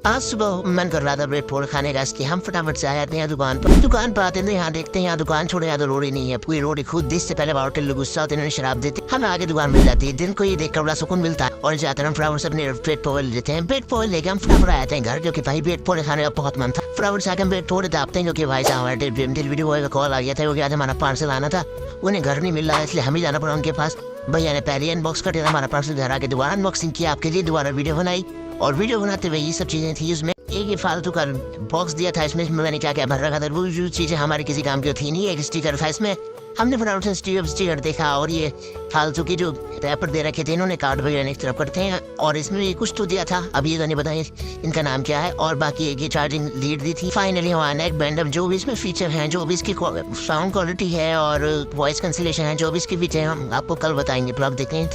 आज सुबह मन कर रहा था ब्रेड पकौड़े खाने का, इसलिए हम फटाफट से आए हैं दुकान पर आते हैं। यहाँ देखते हैं यहाँ दुकान छोड़े, यहाँ तो रोड़ी नहीं है, पूरी रोड़ी खुद दिस से पहले होटल लोग गुस्सा होते हैं, शराब देते, हमें आगे दुकान मिल जाती है। दिन को ये देखकर बड़ा सुकून मिलता है और जाते हैं फ्लावर से अपने ब्रेड पकौड़े लेते हैं। ब्रेड पकौड़े लेके हम फटाफट आते हैं घर, क्योंकि भाई ब्रेड पकौड़े खाने का बहुत मन था। फटाफट से आके ब्रेड पकौड़े दापते हैं, क्योंकि भाई साहब हमारे डिलीवरी बॉय का कॉल आ गया था, क्योंकि आज हमारा पार्सल आना था, उन्हें घर नहीं मिल रहा है, इसलिए हमें जाना पड़ा उनके पास। भैया ने पहले अनबॉक्स कर दिया, हमारा पार्सल घर आके दोबारा अनबॉक्सिंग किया, आपके लिए दोबारा वीडियो बनाई, और वीडियो बनाते हुए ये सब चीजें थी। उसमें एक ही फालतू का बॉक्स दिया था, इसमें मैंने क्या क्या भर रखा था, वो जो चीजें हमारी किसी काम की थी नहीं। एक स्टिकर था इसमें, हमने फटाफट से स्टिकर देखा, और ये फालतू की जो रैपर दे रखे थे इन्होंने, कार्ड वगैरह एक तरफ करते हैं, और इसमें भी कुछ तो दिया था, अभी ये तो नहीं बताइए इनका नाम क्या है। और बाकी एक ये चार्जिंग लीड दी थी। फाइनली हमारा नेक बैंड, जो भी इसमें फीचर हैं, जो भी इसकी साउंड क्वालिटी है और वॉइस कैंसिलेशन है, जो भी इसके फीचर हैं, हम आपको कल बताएंगे। ब्लॉग देखते हैं।